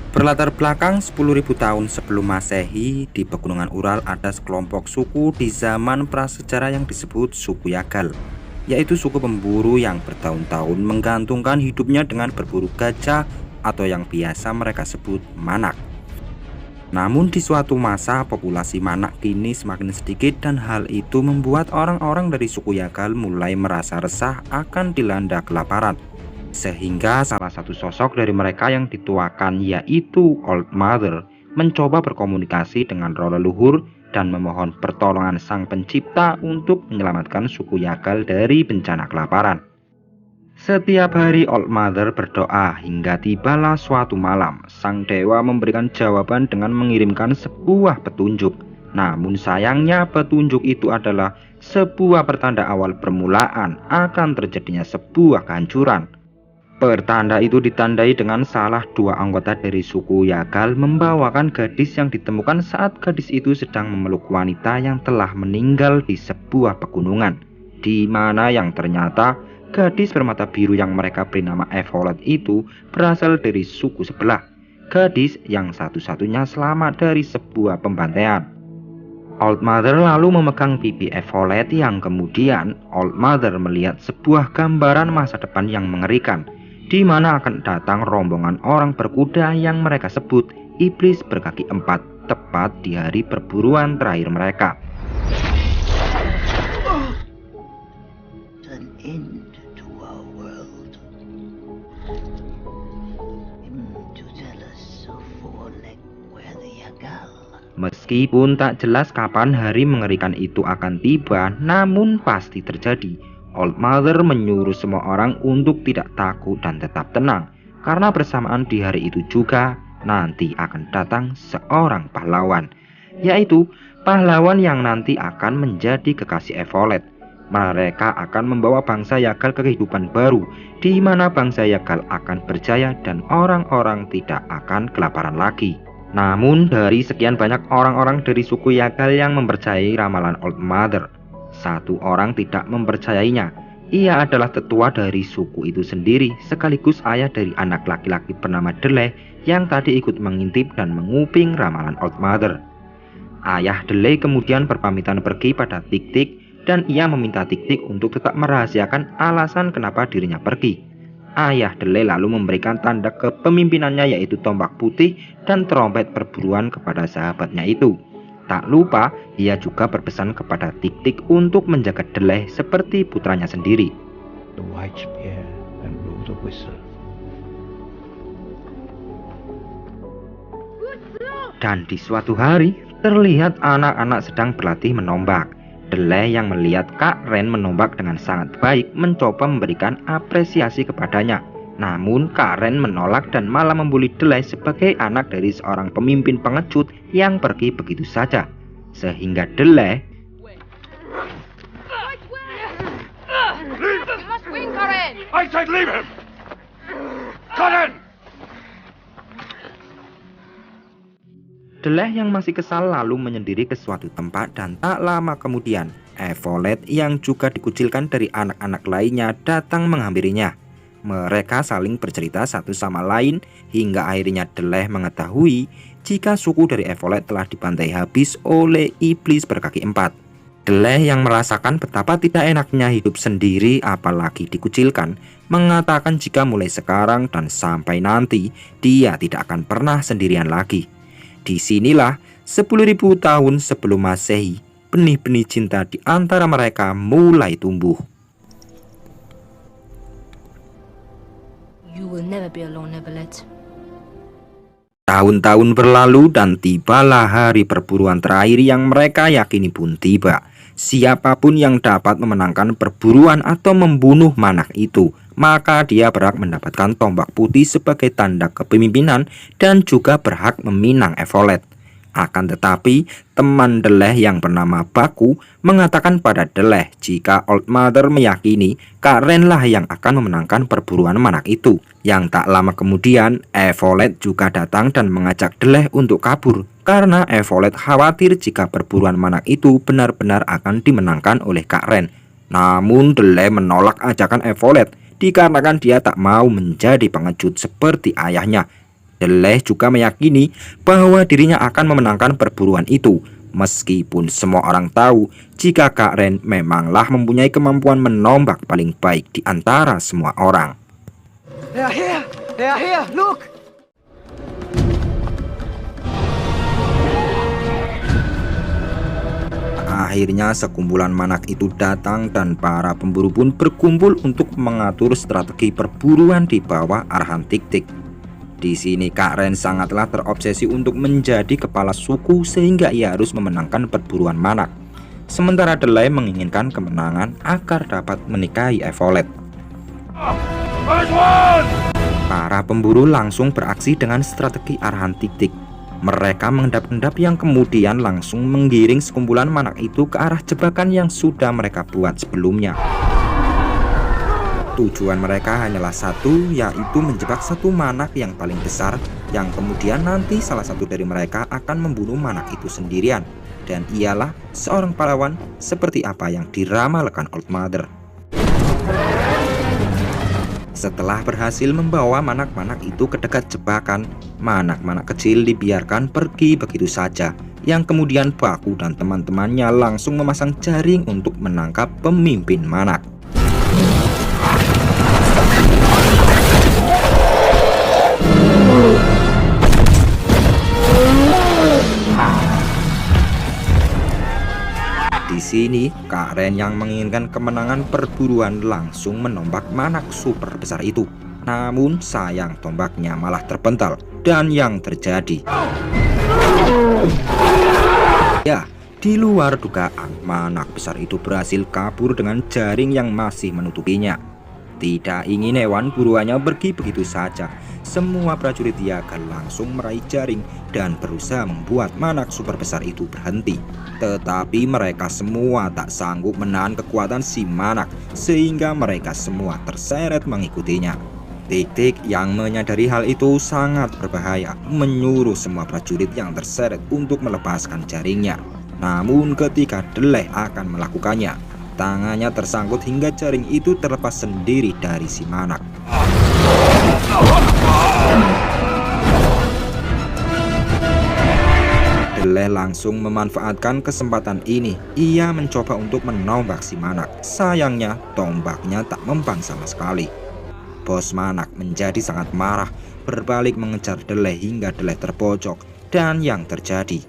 Berlatar belakang 10.000 tahun sebelum Masehi, di Pegunungan Ural ada sekelompok suku di zaman prasejarah yang disebut suku Yagal, yaitu suku pemburu yang bertahun-tahun menggantungkan hidupnya dengan berburu gajah atau yang biasa mereka sebut manak. Namun di suatu masa populasi manak kini semakin sedikit dan hal itu membuat orang-orang dari suku Yagal mulai merasa resah akan dilanda kelaparan. Sehingga salah satu sosok dari mereka yang dituakan yaitu Old Mother mencoba berkomunikasi dengan roh leluhur dan memohon pertolongan sang pencipta untuk menyelamatkan suku Yagal dari bencana kelaparan. Setiap hari Old Mother berdoa hingga tibalah suatu malam sang dewa memberikan jawaban dengan mengirimkan sebuah petunjuk. Namun sayangnya petunjuk itu adalah sebuah pertanda awal permulaan akan terjadinya sebuah kehancuran. Pertanda itu ditandai dengan salah dua anggota dari suku Yagal membawakan gadis yang ditemukan saat gadis itu sedang memeluk wanita yang telah meninggal di sebuah pegunungan, di mana yang ternyata gadis bermata biru yang mereka beri nama Evolet itu berasal dari suku sebelah, gadis yang satu-satunya selamat dari sebuah pembantaian. Old Mother lalu memegang pipi Evolet yang kemudian Old Mother melihat sebuah gambaran masa depan yang mengerikan, di mana akan datang rombongan orang berkuda yang mereka sebut iblis berkaki empat, tepat di hari perburuan terakhir mereka. An end to our world. To tell us of Orlek where the Yagal. Meskipun tak jelas kapan hari mengerikan itu akan tiba, namun pasti terjadi. Old Mother menyuruh semua orang untuk tidak takut dan tetap tenang, karena bersamaan di hari itu juga nanti akan datang seorang pahlawan, yaitu pahlawan yang nanti akan menjadi kekasih Evolet. Mereka akan membawa bangsa Yagal ke kehidupan baru, di mana bangsa Yagal akan berjaya dan orang-orang tidak akan kelaparan lagi. Namun dari sekian banyak orang-orang dari suku Yagal yang mempercayai ramalan Old Mother, satu orang tidak mempercayainya. Ia adalah tetua dari suku itu sendiri, sekaligus ayah dari anak laki-laki bernama Deleh yang tadi ikut mengintip dan menguping ramalan Old Mother. Ayah Deleh kemudian berpamitan pergi pada Tik-Tik dan ia meminta Tik-Tik untuk tetap merahasiakan alasan kenapa dirinya pergi. Ayah Deleh lalu memberikan tanda kepemimpinannya yaitu tombak putih dan trompet perburuan kepada sahabatnya itu. Tak lupa, ia juga berpesan kepada Tik-Tik untuk menjaga Deleh seperti putranya sendiri. The white spear and blow the whistle. Dan di suatu hari, terlihat anak-anak sedang berlatih menombak. Deleh yang melihat Kak Ren menombak dengan sangat baik mencoba memberikan apresiasi kepadanya. Namun Kak Ren menolak dan malah membuli Deleh sebagai anak dari seorang pemimpin pengecut yang pergi begitu saja. Sehingga Deleh I said leave him! Karen! Deleh yang masih kesal lalu menyendiri ke suatu tempat dan tak lama kemudian Evolet yang juga dikucilkan dari anak-anak lainnya datang menghampirinya. Mereka saling bercerita satu sama lain hingga akhirnya Deleh mengetahui jika suku dari Evolet telah dibantai habis oleh iblis berkaki empat. Deleh yang merasakan betapa tidak enaknya hidup sendiri apalagi dikucilkan, mengatakan jika mulai sekarang dan sampai nanti dia tidak akan pernah sendirian lagi. Disinilah 10.000 tahun sebelum Masehi, benih-benih cinta di antara mereka mulai tumbuh. You will never be alone, Neverlet. Tahun-tahun berlalu dan tibalah hari perburuan terakhir yang mereka yakini pun tiba. Siapapun yang dapat memenangkan perburuan atau membunuh manak itu, maka dia berhak mendapatkan tombak putih sebagai tanda kepemimpinan dan juga berhak meminang Evolet. Akan tetapi, teman Deleh yang bernama Baku mengatakan pada Deleh jika Old Mother meyakini Kak Ren lah yang akan memenangkan perburuan manak itu. Yang tak lama kemudian, Evolet juga datang dan mengajak Deleh untuk kabur, karena Evolet khawatir jika perburuan manak itu benar-benar akan dimenangkan oleh Kak Ren. Namun Deleh menolak ajakan Evolet, dikarenakan dia tak mau menjadi pengecut seperti ayahnya. Deleh juga meyakini bahwa dirinya akan memenangkan perburuan itu, meskipun semua orang tahu jika Kak Ren memanglah mempunyai kemampuan menombak paling baik di antara semua orang. They are here! Look! Akhirnya sekumpulan manak itu datang dan para pemburu pun berkumpul untuk mengatur strategi perburuan di bawah arahan Tik-Tik. Di sini Kak Ren sangatlah terobsesi untuk menjadi kepala suku sehingga ia harus memenangkan perburuan manak. Sementara Delay menginginkan kemenangan agar dapat menikahi Evolet. Para pemburu langsung beraksi dengan strategi arahan Tik-Tik. Mereka mengendap-endap yang kemudian langsung menggiring sekumpulan manak itu ke arah jebakan yang sudah mereka buat sebelumnya. Tujuan mereka hanyalah satu, yaitu menjebak satu manak yang paling besar, yang kemudian nanti salah satu dari mereka akan membunuh manak itu sendirian. Dan ialah seorang pahlawan seperti apa yang diramalkan Old Mother. Setelah berhasil membawa manak-manak itu ke dekat jebakan, manak-manak kecil dibiarkan pergi begitu saja, yang kemudian Baku dan teman-temannya langsung memasang jaring untuk menangkap pemimpin manak. Di sini, Kak Ren yang menginginkan kemenangan perburuan langsung menombak manak super besar itu. Namun sayang tombaknya malah terpental dan yang terjadi, ya, di luar dugaan, manak besar itu berhasil kabur dengan jaring yang masih menutupinya. Tidak ingin hewan buruannya pergi begitu saja, semua prajurit Yagan langsung meraih jaring dan berusaha membuat manak super besar itu berhenti. Tetapi mereka semua tak sanggup menahan kekuatan si manak, sehingga mereka semua terseret mengikutinya. Tik-Tik yang menyadari hal itu sangat berbahaya, menyuruh semua prajurit yang terseret untuk melepaskan jaringnya. Namun ketika Deleh akan melakukannya, tangannya tersangkut hingga jaring itu terlepas sendiri dari si manak. Deleh langsung memanfaatkan kesempatan ini. Ia mencoba untuk menombak si manak. Sayangnya tombaknya tak mempan sama sekali. Bos manak menjadi sangat marah, berbalik mengejar Deleh hingga Deleh terpojok. Dan yang terjadi,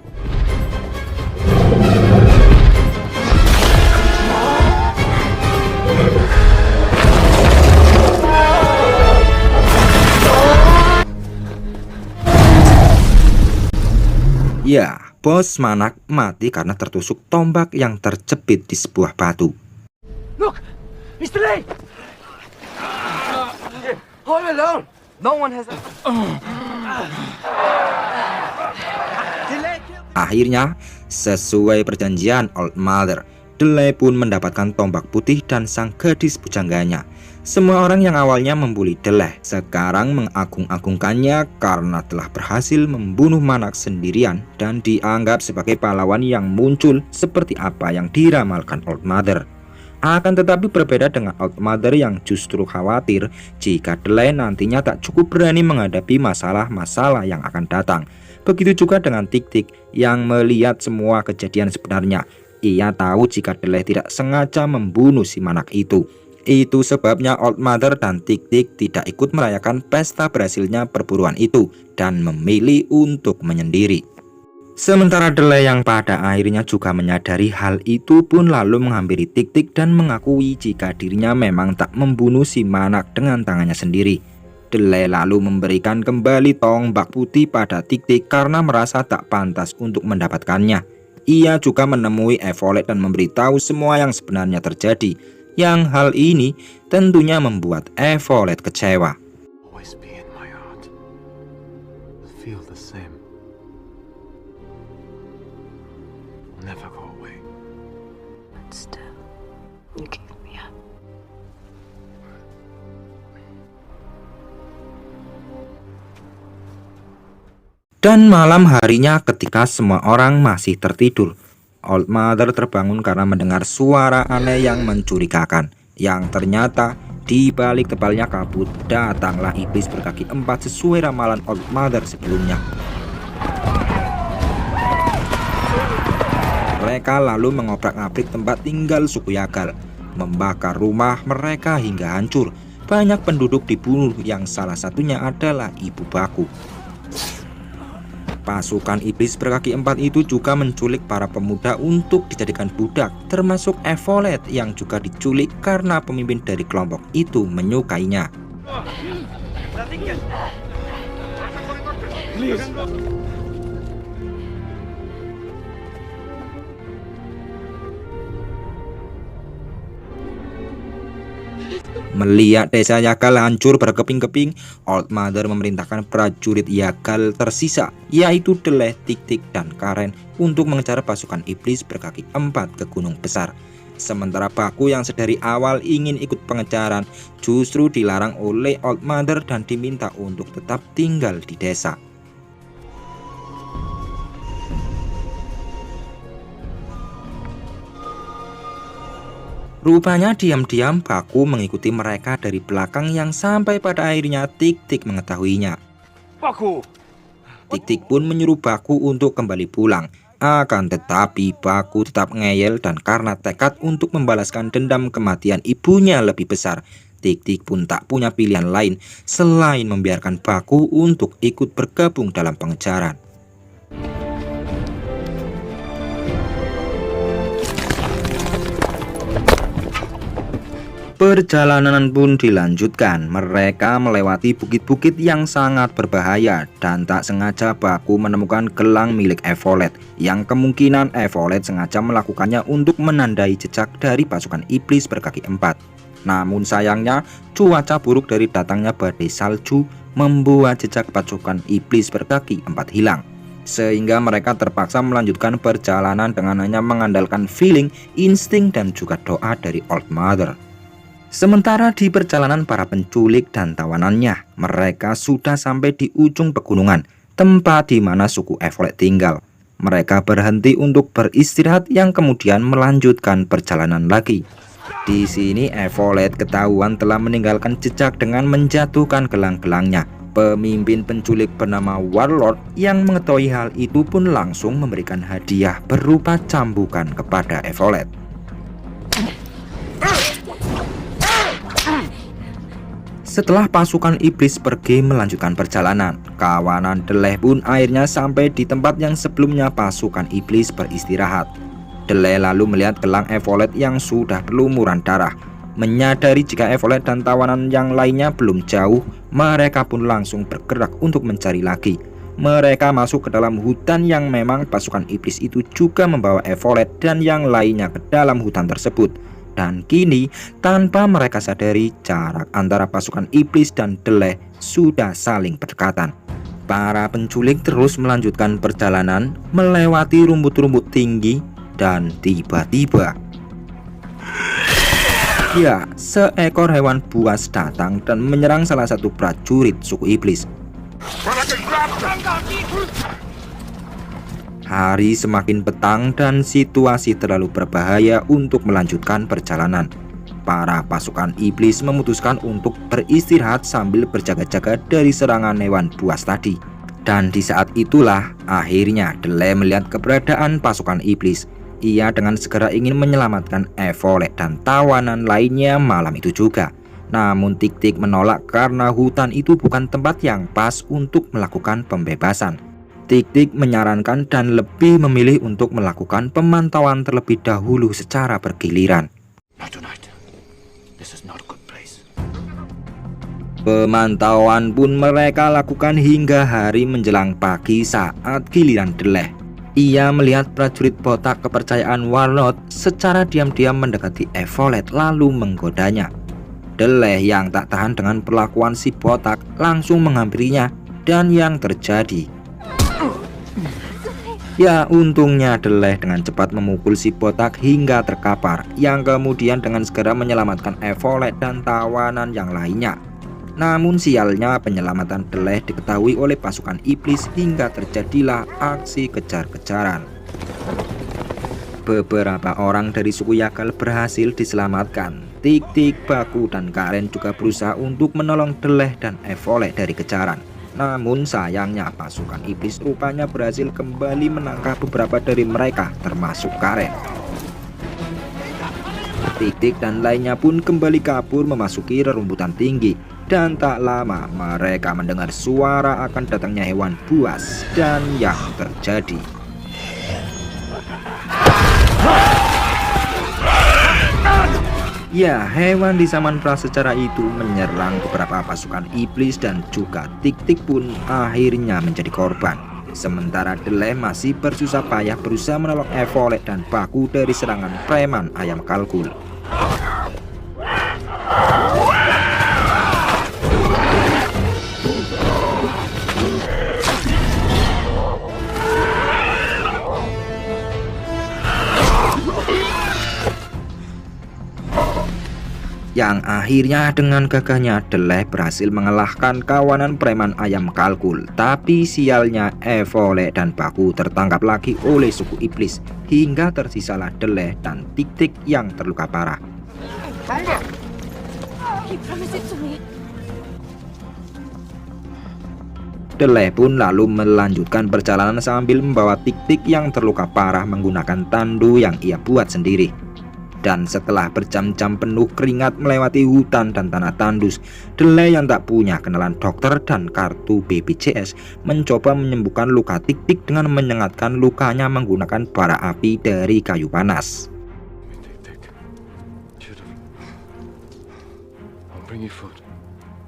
ya, bos manak mati karena tertusuk tombak yang terjepit di sebuah batu. Look! It's Delay! All alone! No one has... Akhirnya, sesuai perjanjian Old Mother, Delay pun mendapatkan tombak putih dan sang gadis pujangganya. Semua orang yang awalnya membuli Deleh sekarang mengagung-agungkannya karena telah berhasil membunuh manak sendirian dan dianggap sebagai pahlawan yang muncul seperti apa yang diramalkan Old Mother. Akan tetapi berbeda dengan Old Mother yang justru khawatir jika Deleh nantinya tak cukup berani menghadapi masalah-masalah yang akan datang. Begitu juga dengan Tik-Tik yang melihat semua kejadian sebenarnya. Ia tahu jika Deleh tidak sengaja membunuh si manak itu. Itu sebabnya Old Mother dan Tik-Tik tidak ikut merayakan pesta berhasilnya perburuan itu dan memilih untuk menyendiri. Sementara Deleh yang pada akhirnya juga menyadari hal itu pun lalu menghampiri Tik-Tik dan mengakui jika dirinya memang tak membunuh si manak dengan tangannya sendiri. Deleh lalu memberikan kembali tombak putih pada Tik-Tik karena merasa tak pantas untuk mendapatkannya. Ia juga menemui Evolet dan memberitahu semua yang sebenarnya terjadi. Yang hal ini tentunya membuat Evolet kecewa. Always be in my heart. Feel the same. Never go away. But still, you keep me up. Dan malam harinya ketika semua orang masih tertidur, Old Mother terbangun karena mendengar suara aneh yang mencurigakan, yang ternyata Di balik tebalnya kabut, datanglah iblis berkaki 4 sesuai ramalan Old Mother sebelumnya. Mereka lalu mengobrak-abrik tempat tinggal suku Yagal, membakar rumah mereka hingga hancur. Banyak penduduk dibunuh, yang salah satunya adalah ibu Baku. Pasukan iblis berkaki 4 itu juga menculik para pemuda untuk dijadikan budak, termasuk Evolet yang juga diculik karena pemimpin dari kelompok itu menyukainya. Melihat desa Yagal hancur berkeping-keping, Old Mother memerintahkan prajurit Yagal tersisa, yaitu Deleh, Tik-Tik, dan Karen, untuk mengejar pasukan iblis berkaki 4 ke Gunung Besar. Sementara Baku yang sedari awal ingin ikut pengejaran, justru dilarang oleh Old Mother dan diminta untuk tetap tinggal di desa. Rupanya diam-diam Baku mengikuti mereka dari belakang, yang sampai pada akhirnya Tik-Tik mengetahuinya. Baku! Tik-Tik pun menyuruh Baku untuk kembali pulang. Akan tetapi Baku tetap ngeyel, dan karena tekad untuk membalaskan dendam kematian ibunya lebih besar, Tik-Tik pun tak punya pilihan lain selain membiarkan Baku untuk ikut bergabung dalam pengejaran. Perjalanan pun dilanjutkan. Mereka melewati bukit-bukit yang sangat berbahaya, dan tak sengaja Baku menemukan gelang milik Evolet, yang kemungkinan Evolet sengaja melakukannya untuk menandai jejak dari pasukan iblis berkaki 4. Namun sayangnya, cuaca buruk dari datangnya badai salju membuat jejak pasukan iblis berkaki 4 hilang. Sehingga mereka terpaksa melanjutkan perjalanan dengan hanya mengandalkan feeling, insting, dan juga doa dari Old Mother. Sementara di perjalanan para penculik dan tawanannya, mereka sudah sampai di ujung pegunungan, tempat di mana suku Evolet tinggal. Mereka berhenti untuk beristirahat, yang kemudian melanjutkan perjalanan lagi. Di sini Evolet ketahuan telah meninggalkan jejak dengan menjatuhkan gelang-gelangnya. Pemimpin penculik bernama Warlord yang mengetahui hal itu pun langsung memberikan hadiah berupa cambukan kepada Evolet. Setelah pasukan iblis pergi melanjutkan perjalanan, kawanan Deleh pun akhirnya sampai di tempat yang sebelumnya pasukan iblis beristirahat. Deleh lalu melihat gelang Evolet yang sudah berlumuran darah. Menyadari jika Evolet dan tawanan yang lainnya belum jauh, mereka pun langsung bergerak untuk mencari lagi. Mereka masuk ke dalam hutan yang memang pasukan iblis itu juga membawa Evolet dan yang lainnya ke dalam hutan tersebut. Dan kini, tanpa mereka sadari, jarak antara pasukan iblis dan Deleh sudah saling berdekatan. Para penculik terus melanjutkan perjalanan, melewati rumput-rumput tinggi, dan tiba-tiba, ya, seekor hewan buas datang dan menyerang salah satu prajurit suku iblis. Hari semakin petang dan situasi terlalu berbahaya untuk melanjutkan perjalanan. Para pasukan iblis memutuskan untuk beristirahat sambil berjaga-jaga dari serangan hewan buas tadi. Dan di saat itulah akhirnya Deleh melihat keberadaan pasukan iblis. Ia dengan segera ingin menyelamatkan Evolet dan tawanan lainnya malam itu juga. Namun Tik-Tik menolak karena hutan itu bukan tempat yang pas untuk melakukan pembebasan. Tik-Tik menyarankan dan lebih memilih untuk melakukan pemantauan terlebih dahulu secara bergiliran. Not tonight. This is not a good place. Pemantauan pun mereka lakukan hingga hari menjelang pagi saat giliran Deleh. Ia melihat prajurit botak kepercayaan Warlord secara diam-diam mendekati Evolet lalu menggodanya. Deleh yang tak tahan dengan perlakuan si botak langsung menghampirinya, dan yang terjadi, ya, untungnya Deleh dengan cepat memukul si botak hingga terkapar, yang kemudian dengan segera menyelamatkan Evolet dan tawanan yang lainnya. Namun sialnya penyelamatan Deleh diketahui oleh pasukan iblis hingga terjadilah aksi kejar-kejaran. Beberapa orang dari suku Yagal berhasil diselamatkan. Tik-Tik, Baku, dan Karen juga berusaha untuk menolong Deleh dan Evole dari kejaran. Namun sayangnya pasukan iblis rupanya berhasil kembali menangkap beberapa dari mereka, termasuk Karen. Tik-Tik dan lainnya pun kembali kabur memasuki rerumputan tinggi. Dan tak lama mereka mendengar suara akan datangnya hewan buas. Dan yang terjadi, ya, hewan di zaman prasejarah itu menyerang beberapa pasukan iblis dan juga Tik-Tik pun akhirnya menjadi korban. Sementara Deleh masih bersusah payah berusaha menolong Evole dan Baku dari serangan preman ayam kalkul. Yang akhirnya dengan gagahnya Deleh berhasil mengalahkan kawanan preman ayam kalkul. Tapi sialnya Evole dan Baku tertangkap lagi oleh suku iblis, hingga tersisalah Deleh dan Tik-Tik yang terluka parah. He promised it to me. Deleh pun lalu melanjutkan perjalanan sambil membawa Tik-Tik yang terluka parah menggunakan tandu yang ia buat sendiri. Dan setelah berjam-jam penuh keringat melewati hutan dan tanah tandus, Deleh yang tak punya kenalan dokter dan kartu BPJS mencoba menyembuhkan luka Tik-Tik dengan menyengatkan lukanya menggunakan bara api dari kayu panas. Tik-Tik. Should've. I'll bring you food.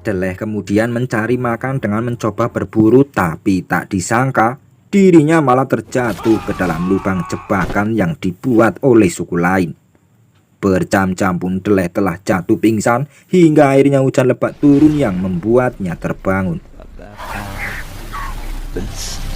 Deleh kemudian mencari makan dengan mencoba berburu, tapi tak disangka dirinya malah terjatuh ke dalam lubang jebakan yang dibuat oleh suku lain. Berjam-jam pun Deleh telah jatuh pingsan hingga akhirnya hujan lebat turun yang membuatnya terbangun. That happens.